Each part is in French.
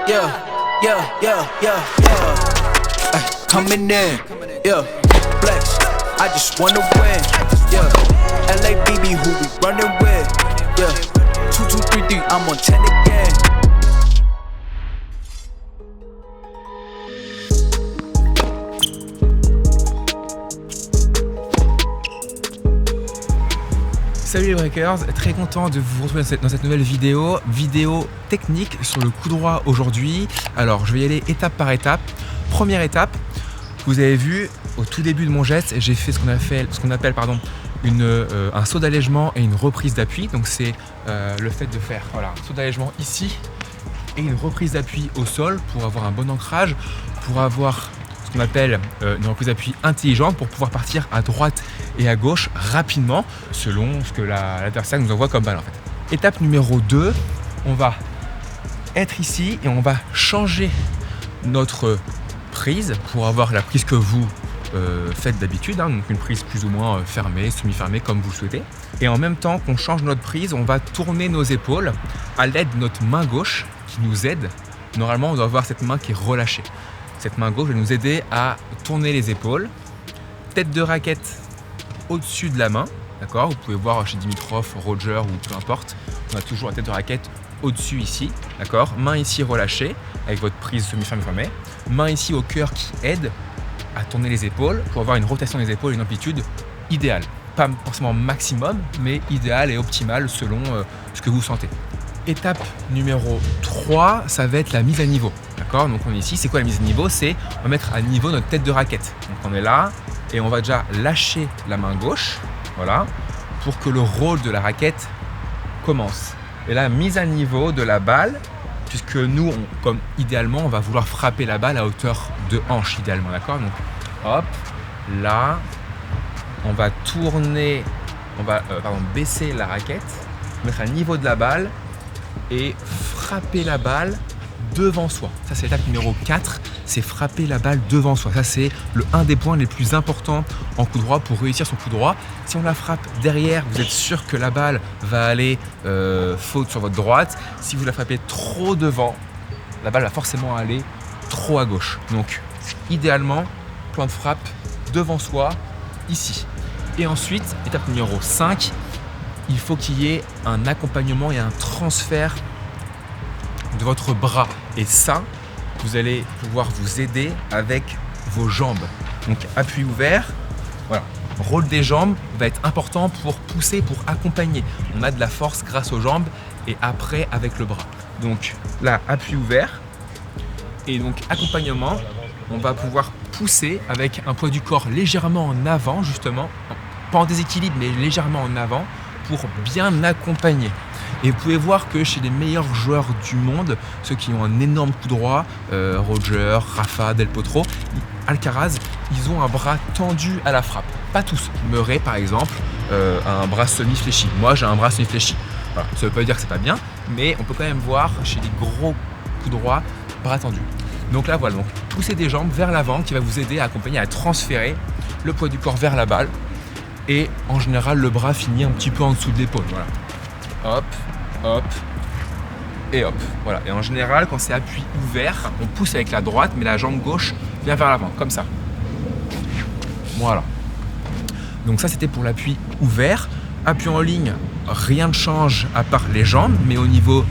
yeah, yeah, yeah, yeah, yeah. Ay, coming in, yeah, flex. I just wanna win, yeah. LABB, who we running with, yeah. 2, 2, 3, 3, I'm on 10 again. Salut les breakers, très content de vous retrouver dans cette nouvelle vidéo technique sur le coup droit aujourd'hui. Alors je vais y aller étape par étape. Première étape, vous avez vu au tout début de mon geste, j'ai fait ce qu'on appelle un saut d'allègement et une reprise d'appui. Donc c'est le fait de faire un saut d'allègement ici et une reprise d'appui au sol pour avoir un bon ancrage, pour avoir ce qu'on appelle une reprise d'appui intelligente pour pouvoir partir à droite et à gauche rapidement selon ce que l'adversaire nous envoie comme balle en fait. Étape numéro 2, on va être ici et on va changer notre prise pour avoir la prise que vous faites d'habitude, donc une prise plus ou moins fermée, semi-fermée comme vous le souhaitez. Et en même temps qu'on change notre prise, on va tourner nos épaules à l'aide de notre main gauche qui nous aide. Normalement, on doit avoir cette main qui est relâchée. Cette main gauche va nous aider à tourner les épaules. Tête de raquette au-dessus de la main, d'accord. Vous pouvez voir chez Dimitrov, Roger ou peu importe, on a toujours la tête de raquette au-dessus ici, d'accord. Main ici relâchée avec votre prise semi-fermée. Main ici au cœur qui aide à tourner les épaules pour avoir une rotation des épaules et une amplitude idéale. Pas forcément maximum, mais idéale et optimale selon ce que vous sentez. Étape numéro 3, ça va être la mise à niveau. D'accord, donc on est ici. C'est quoi la mise à niveau? C'est on va mettre à niveau notre tête de raquette. Donc on est là et on va déjà lâcher la main gauche, voilà, pour que le roll de la raquette commence. Et la mise à niveau de la balle, puisque nous, comme idéalement, on va vouloir frapper la balle à hauteur de hanche, idéalement, d'accord. Donc hop, là, on va tourner, baisser la raquette, mettre à niveau de la balle et frapper la balle devant soi. Ça, c'est l'étape numéro 4, c'est frapper la balle devant soi. Ça, c'est un des points les plus importants en coup droit pour réussir son coup droit. Si on la frappe derrière, vous êtes sûr que la balle va aller faute sur votre droite. Si vous la frappez trop devant, la balle va forcément aller trop à gauche. Donc, idéalement, point de frappe devant soi, ici. Et ensuite, étape numéro 5, il faut qu'il y ait un accompagnement et un transfert de votre bras. Et ça, vous allez pouvoir vous aider avec vos jambes. Donc appui ouvert, voilà. Rôle des jambes va être important pour pousser, pour accompagner. On a de la force grâce aux jambes et après avec le bras. Donc là, appui ouvert et donc accompagnement, on va pouvoir pousser avec un poids du corps légèrement en avant justement, pas en déséquilibre mais légèrement en avant pour bien accompagner. Et vous pouvez voir que chez les meilleurs joueurs du monde, ceux qui ont un énorme coup droit, Roger, Rafa, Del Potro, Alcaraz, ils ont un bras tendu à la frappe. Pas tous. Murray, par exemple, a un bras semi-fléchi. Moi, j'ai un bras semi-fléchi. Voilà. Ça ne veut pas dire que c'est pas bien, mais on peut quand même voir chez les gros coups droits, bras tendus. Donc là, voilà. Donc, pousser des jambes vers l'avant qui va vous aider à accompagner, à transférer le poids du corps vers la balle. Et en général, le bras finit un petit peu en dessous de l'épaule. Voilà. Hop, hop et hop. Voilà. Et en général, quand c'est appui ouvert, on pousse avec la droite, mais la jambe gauche vient vers l'avant, comme ça. Voilà. Donc ça, c'était pour l'appui ouvert. Appui en ligne, rien ne change à part les jambes, mais au niveau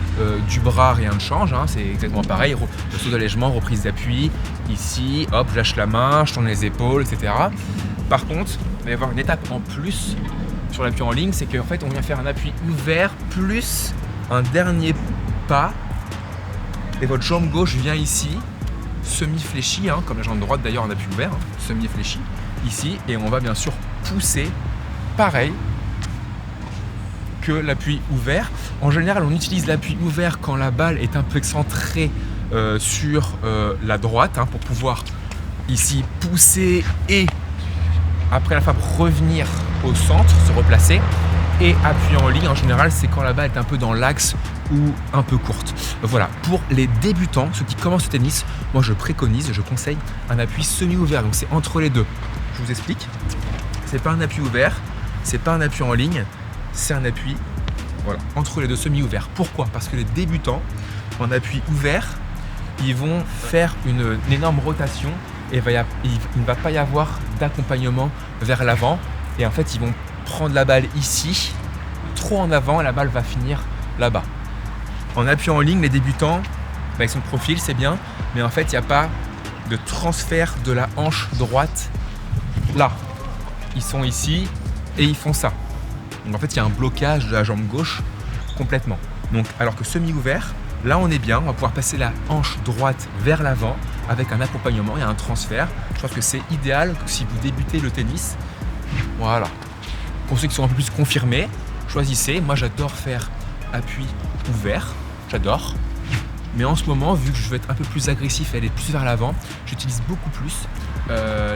du bras, rien ne change. Hein. C'est exactement pareil. Le saut d'allègement, reprise d'appui. Ici, hop, je lâche la main, je tourne les épaules, etc. Par contre, il va y avoir une étape en plus sur l'appui en ligne, c'est qu'en fait on vient faire un appui ouvert plus un dernier pas et votre jambe gauche vient ici, semi-fléchie, hein, comme la jambe droite d'ailleurs en appui ouvert, hein, semi-fléchie, ici, et on va bien sûr pousser pareil que l'appui ouvert. En général, on utilise l'appui ouvert quand la balle est un peu excentrée sur la droite, hein, pour pouvoir ici pousser et après la frappe revenir au centre, se replacer. Et appui en ligne, en général, c'est quand la balle est un peu dans l'axe ou un peu courte. Voilà, pour les débutants, ceux qui commencent le tennis, moi je préconise, je conseille un appui semi-ouvert, donc c'est entre les deux. Je vous explique, c'est pas un appui ouvert, c'est pas un appui en ligne, c'est un appui entre les deux, semi-ouvert. Pourquoi? Parce que les débutants, en appui ouvert, ils vont faire une énorme rotation et il ne va pas y avoir d'accompagnement vers l'avant. Et en fait, ils vont prendre la balle ici, trop en avant, et la balle va finir là-bas. En appuyant en ligne, les débutants, avec son profil, c'est bien, mais en fait, il n'y a pas de transfert de la hanche droite là. Ils sont ici et ils font ça. Donc en fait, il y a un blocage de la jambe gauche complètement. Donc, alors que semi-ouvert, là, on est bien. On va pouvoir passer la hanche droite vers l'avant avec un accompagnement et un transfert. Je pense que c'est idéal si vous débutez le tennis. Voilà. Pour ceux qui sont un peu plus confirmés, choisissez. Moi, j'adore faire appui ouvert. J'adore. Mais en ce moment, vu que je veux être un peu plus agressif et aller plus vers l'avant, j'utilise beaucoup plus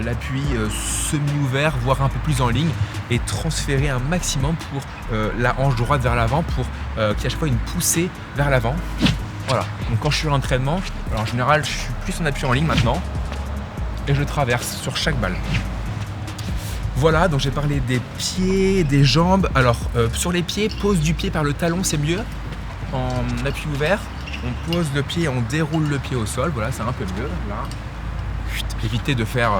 l'appui semi-ouvert, voire un peu plus en ligne, et transférer un maximum pour la hanche droite vers l'avant pour qu'il y ait à chaque fois une poussée vers l'avant. Voilà. Donc quand je suis à l'entraînement, alors en général, je suis plus en appui en ligne maintenant et je traverse sur chaque balle. Voilà, donc j'ai parlé des pieds, des jambes. Alors sur les pieds, pose du pied par le talon, c'est mieux. En appui ouvert, on pose le pied et on déroule le pied au sol. Voilà, c'est un peu mieux. Là. Évitez de faire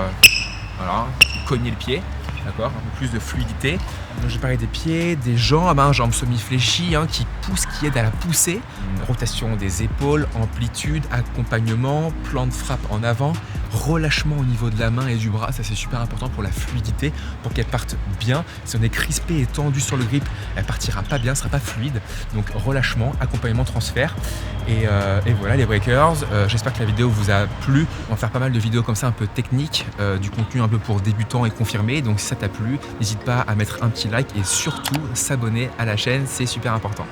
cogner le pied. D'accord, un peu plus de fluidité. Donc j'ai parlé des pieds, des jambes, jambes semi-fléchies qui poussent, qui aident à la poussée. Rotation des épaules, amplitude, accompagnement, plan de frappe en avant, relâchement au niveau de la main et du bras. Ça c'est super important pour la fluidité, pour qu'elle parte bien. Si on est crispé et tendu sur le grip, elle partira pas bien, elle sera pas fluide. Donc relâchement, accompagnement, transfert. Et voilà les breakers. J'espère que la vidéo vous a plu. On va faire pas mal de vidéos comme ça un peu techniques, du contenu un peu pour débutants et confirmés. Donc si ça t'a plu, n'hésite pas à mettre un petit like et surtout s'abonner à la chaîne, c'est super important.